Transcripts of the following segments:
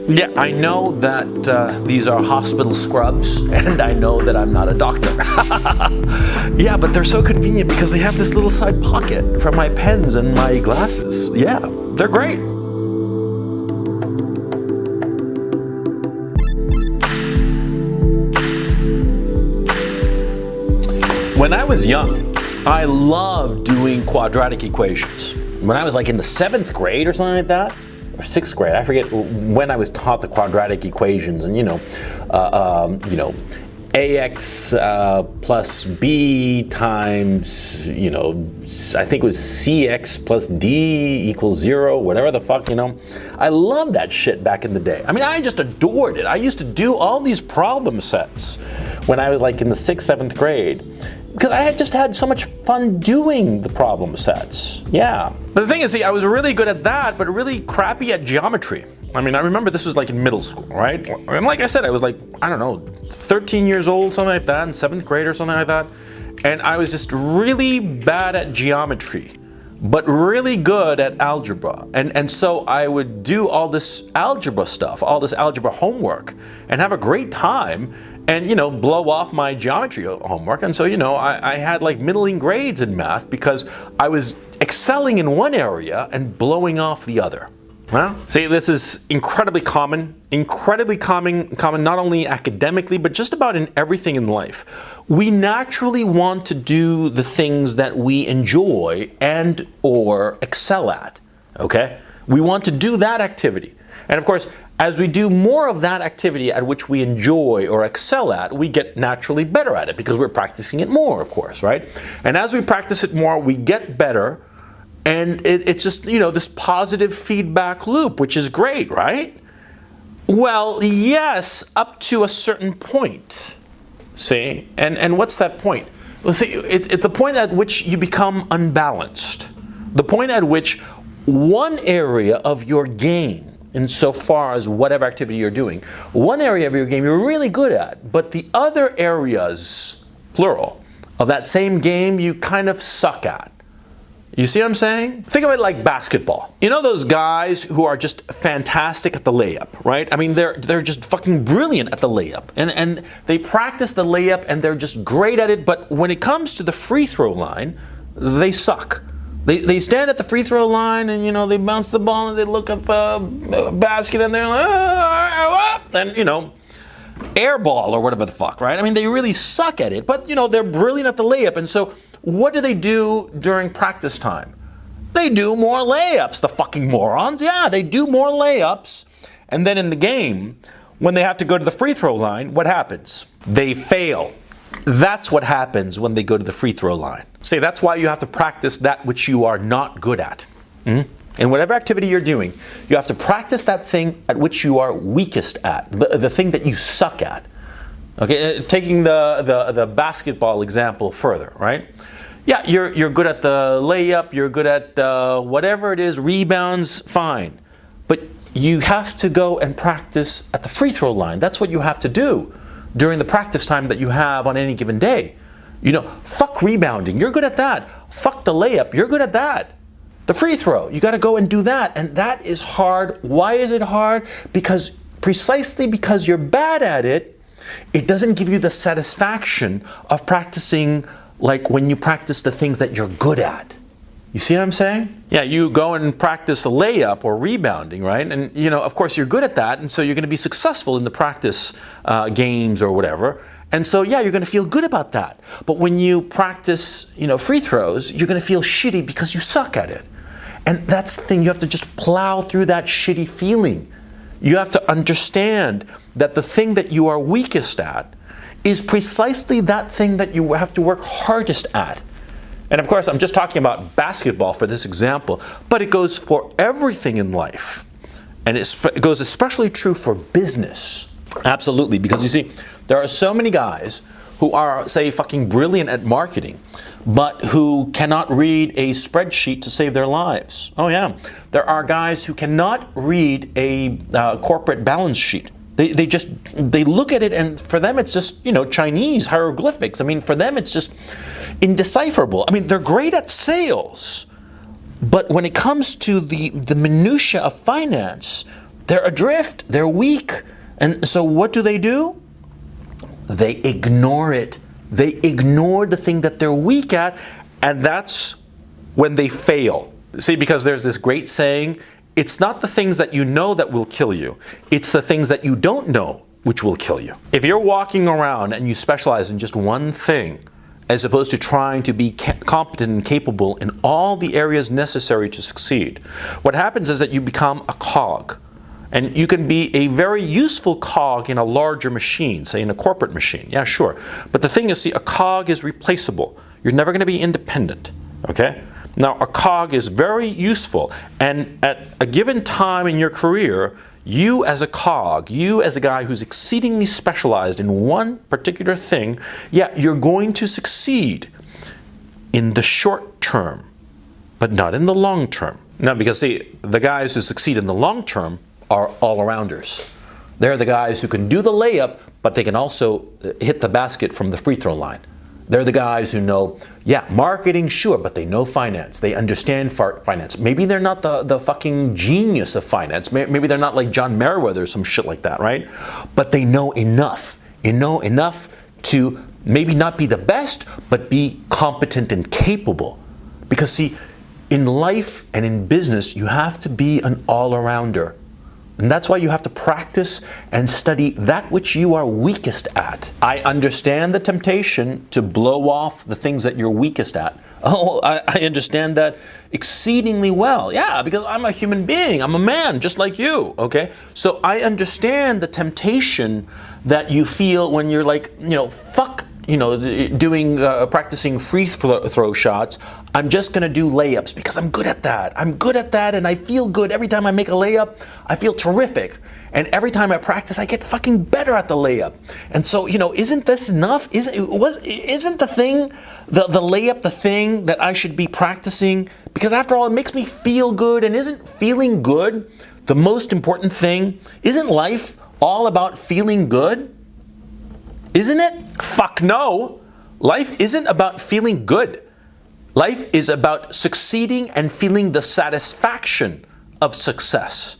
Yeah, I know that these are hospital scrubs, and I know that I'm not a doctor. Yeah, but they're so convenient because they have this little side pocket for my pens and my glasses. Yeah, they're great. When I was young, I loved doing quadratic equations. When I was like in the 7th grade or something like that, or 6th grade, I forget when I was taught the quadratic equations, and ax plus b times, I think it was cx plus d equals 0, whatever the fuck, I loved that shit back in the day. I mean, I just adored it. I used to do all these problem sets when I was like in the 6th, 7th grade. Because I had just had so much fun doing the problem sets. Yeah. But the thing is, see, I was really good at that, but really crappy at geometry. I mean, I remember this was like in middle school, right? And like I said, I was like, I don't know, 13 years old, something like that, in 7th grade or something like that. And I was just really bad at geometry, but really good at algebra. And so I would do all this algebra stuff, all this algebra homework, and have a great time. And, blow off my geometry homework. And so, I had like middling grades in math because I was excelling in one area and blowing off the other. Well, see, this is incredibly common not only academically, but just about in everything in life. We naturally want to do the things that we enjoy and or excel at, okay? We want to do that activity. And of course, as we do more of that activity at which we enjoy or excel at, we get naturally better at it because we're practicing it more, of course, right? And as we practice it more, we get better, and it's just, this positive feedback loop, which is great, right? Well, yes, up to a certain point, see? And what's that point? Well, see, it's the point at which you become unbalanced. The point at which one area of your game, insofar as whatever activity you're doing, one area of your game you're really good at, but the other areas, plural, of that same game you kind of suck at. You see what I'm saying? Think of it like basketball. You know those guys who are just fantastic at the layup, right? I mean, they're just fucking brilliant at the layup. And they practice the layup and they're just great at it, but when it comes to the free throw line, they suck. They stand at the free throw line and, they bounce the ball and they look at the basket and they're like, and, air ball or whatever the fuck, right? I mean, they really suck at it, but, they're brilliant at the layup. And so what do they do during practice time? They do more layups, the fucking morons. Yeah, they do more layups. And then in the game, when they have to go to the free throw line, what happens? They fail. That's what happens when they go to the free throw line. See, that's why you have to practice that which you are not good at. In whatever activity you're doing, you have to practice that thing at which you are weakest at, the thing that you suck at. Okay, taking the basketball example further, right? Yeah, you're good at the layup, you're good at whatever it is, rebounds, fine. But you have to go and practice at the free throw line. That's what you have to do during the practice time that you have on any given day. Fuck rebounding, you're good at that. Fuck the layup, you're good at that. The free throw, you gotta go and do that. And that is hard. Why is it hard? Precisely because you're bad at it, it doesn't give you the satisfaction of practicing like when you practice the things that you're good at. You see what I'm saying? Yeah, you go and practice a layup or rebounding, right? And, of course you're good at that, and so you're gonna be successful in the practice games or whatever. And so, yeah, you're going to feel good about that. But when you practice, free throws, you're going to feel shitty because you suck at it. And that's the thing. You have to just plow through that shitty feeling. You have to understand that the thing that you are weakest at is precisely that thing that you have to work hardest at. And of course, I'm just talking about basketball for this example, but it goes for everything in life. And it goes especially true for business. Absolutely, because you see, there are so many guys who are, say, fucking brilliant at marketing, but who cannot read a spreadsheet to save their lives. Oh yeah, there are guys who cannot read a corporate balance sheet. They look at it and for them it's just, Chinese hieroglyphics. I mean, for them it's just indecipherable. I mean, they're great at sales, But when it comes to the minutia of finance, they're adrift, they're weak. And so what do? They ignore it. They ignore the thing that they're weak at, and that's when they fail. See, because there's this great saying, it's not the things that you know that will kill you, it's the things that you don't know which will kill you. If you're walking around and you specialize in just one thing, as opposed to trying to be competent and capable in all the areas necessary to succeed, what happens is that you become a cog. And you can be a very useful cog in a larger machine, say in a corporate machine. Yeah, sure. But the thing is, see, a cog is replaceable. You're never going to be independent, okay? Now, a cog is very useful. And at a given time in your career, you as a cog, you as a guy who's exceedingly specialized in one particular thing, yeah, you're going to succeed in the short term, but not in the long term. Now, because see, the guys who succeed in the long term are all-arounders. They're the guys who can do the layup, but they can also hit the basket from the free throw line. They're the guys who know, yeah, marketing, sure, but they know finance. They understand finance. Maybe they're not the fucking genius of finance. Maybe they're not like John Meriwether or some shit like that, right? But they know enough. You know enough to maybe not be the best, but be competent and capable. Because see, in life and in business, you have to be an all-arounder. And that's why you have to practice and study that which you are weakest at. I understand the temptation to blow off the things that you're weakest at. Oh, I understand that exceedingly well. Yeah, because I'm a human being. I'm a man just like you, okay? So I understand the temptation that you feel when you're like, fuck, practicing free throw shots. I'm just going to do layups because I'm good at that. I'm good at that and I feel good. Every time I make a layup, I feel terrific. And every time I practice, I get fucking better at the layup. And so, isn't this enough? Isn't the thing, the layup the thing that I should be practicing? Because after all, it makes me feel good. And isn't feeling good the most important thing? Isn't life all about feeling good? Isn't it? Fuck no. Life isn't about feeling good. Life is about succeeding and feeling the satisfaction of success.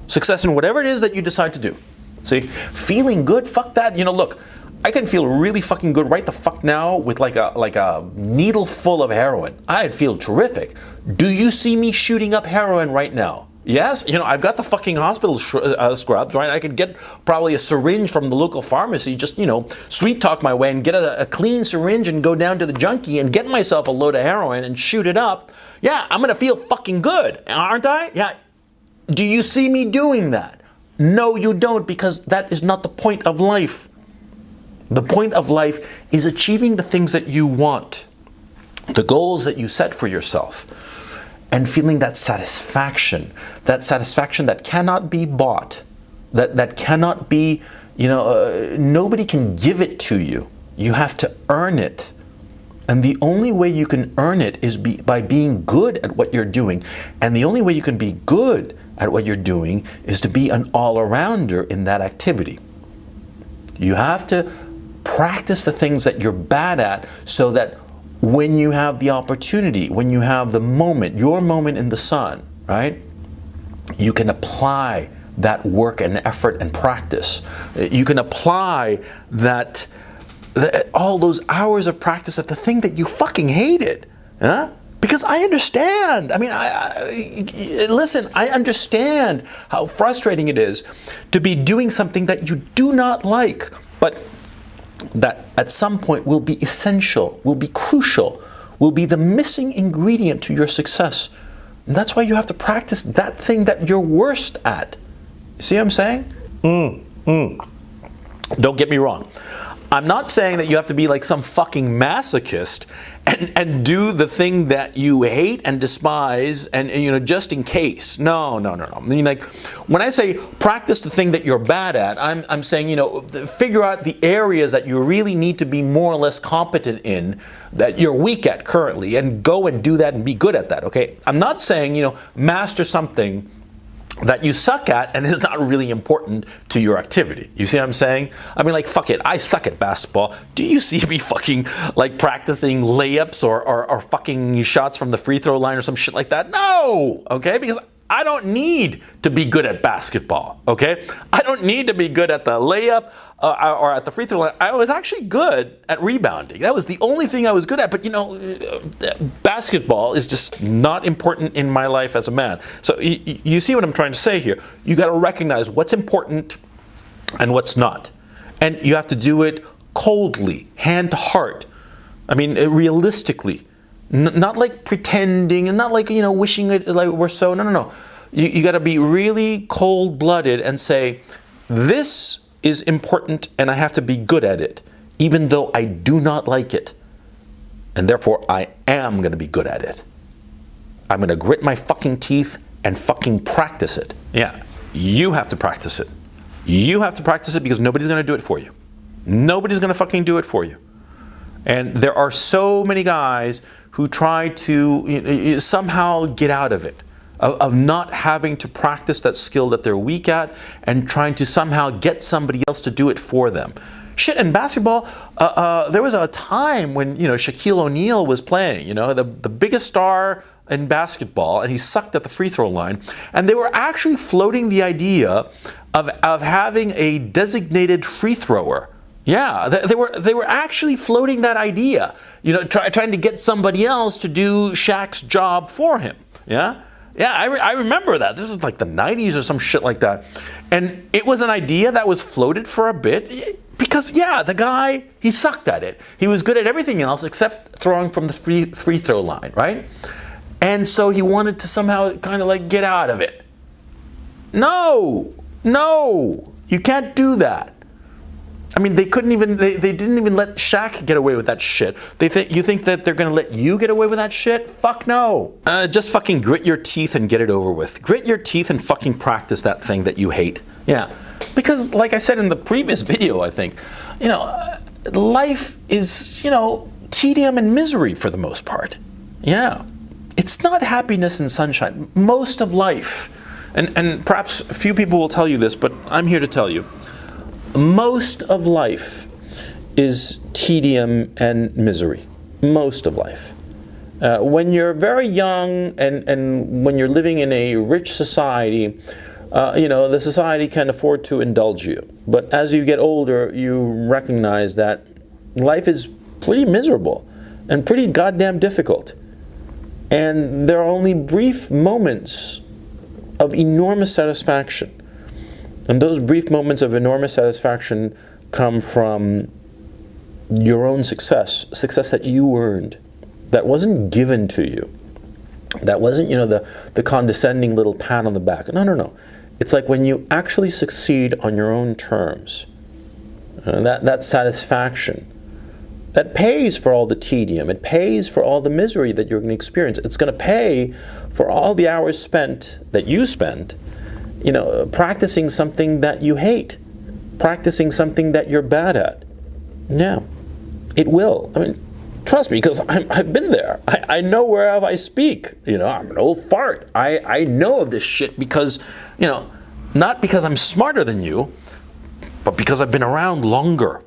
Success in whatever it is that you decide to do. See, feeling good, fuck that. Look, I can feel really fucking good right the fuck now with like a needle full of heroin. I'd feel terrific. Do you see me shooting up heroin right now? Yes, I've got the fucking hospital scrubs, right? I could get probably a syringe from the local pharmacy, just, sweet talk my way and get a clean syringe and go down to the junkie and get myself a load of heroin and shoot it up. Yeah, I'm gonna feel fucking good, aren't I? Yeah. Do you see me doing that? No, you don't, because that is not the point of life. The point of life is achieving the things that you want, the goals that you set for yourself. And feeling that satisfaction that cannot be bought, that cannot be, nobody can give it to you. You have to earn it. And the only way you can earn it is by being good at what you're doing. And the only way you can be good at what you're doing is to be an all-arounder in that activity. You have to practice the things that you're bad at so that when you have the opportunity, when you have the moment, your moment in the sun, right? You can apply that work and effort and practice. You can apply all those hours of practice at the thing that you fucking hated, huh? Because I understand. I mean, listen, I understand how frustrating it is to be doing something that you do not like, but that at some point will be essential, will be crucial, will be the missing ingredient to your success. And that's why you have to practice that thing that you're worst at. See what I'm saying? Don't get me wrong. I'm not saying that you have to be like some fucking masochist and do the thing that you hate and despise and just in case. No. I mean, like, when I say practice the thing that you're bad at, I'm saying, figure out the areas that you really need to be more or less competent in, that you're weak at currently, and go and do that and be good at that, okay? I'm not saying, master something that you suck at and is not really important to your activity. You see what I'm saying? I mean, like, fuck it, I suck at basketball. Do you see me fucking, like, practicing layups or fucking shots from the free throw line or some shit like that? No! Okay? Because I don't need to be good at basketball, okay? I don't need to be good at the layup or at the free throw line. I was actually good at rebounding. That was the only thing I was good at. But, you know, basketball is just not important in my life as a man. So you see what I'm trying to say here. You got to recognize what's important and what's not. And you have to do it coldly, hand to heart. I mean, realistically. Not like pretending, and not like, you know, wishing it like we're so. No. You got to be really cold-blooded and say, this is important and I have to be good at it, even though I do not like it. And therefore, I am going to be good at it. I'm going to grit my fucking teeth and fucking practice it. Yeah, you have to practice it. You have to practice it because nobody's going to do it for you. Nobody's going to fucking do it for you. And there are so many guys who try to somehow get out of it, of not having to practice that skill that they're weak at and trying to somehow get somebody else to do it for them. Shit, in basketball, there was a time when, you know, Shaquille O'Neal was playing, you know, the biggest star in basketball, and he sucked at the free throw line, and they were actually floating the idea of having a designated free thrower. Yeah, they were actually floating that idea, you know, trying to get somebody else to do Shaq's job for him. Yeah, I remember that. This was like the 90s or some shit like that. And it was an idea that was floated for a bit because, yeah, the guy, he sucked at it. He was good at everything else except throwing from the free throw line, right? And so he wanted to somehow kind of like get out of it. No, you can't do that. I mean, they couldn't even, they didn't even let Shaq get away with that shit. You think that they're going to let you get away with that shit? Fuck no. Just fucking grit your teeth and get it over with. Grit your teeth and fucking practice that thing that you hate. Yeah. Because like I said in the previous video, I think, you know, life is, you know, tedium and misery for the most part. Yeah. It's not happiness and sunshine. Most of life, and perhaps a few people will tell you this, but I'm here to tell you, most of life is tedium and misery. Most of life. When you're very young and when you're living in a rich society, you know, the society can afford to indulge you. But as you get older, you recognize that life is pretty miserable and pretty goddamn difficult. And there are only brief moments of enormous satisfaction. And those brief moments of enormous satisfaction come from your own success that you earned, that wasn't given to you. That wasn't, you know, the condescending little pat on the back. No. It's like when you actually succeed on your own terms. That satisfaction, that pays for all the tedium. It pays for all the misery that you're going to experience. It's going to pay for all the hours spent, that you spent, you know, practicing something that you hate, practicing something that you're bad at. Yeah, it will. I mean, trust me, because I've been there. I know whereof I speak. You know, I'm an old fart. I know of this shit because, you know, not because I'm smarter than you, but because I've been around longer.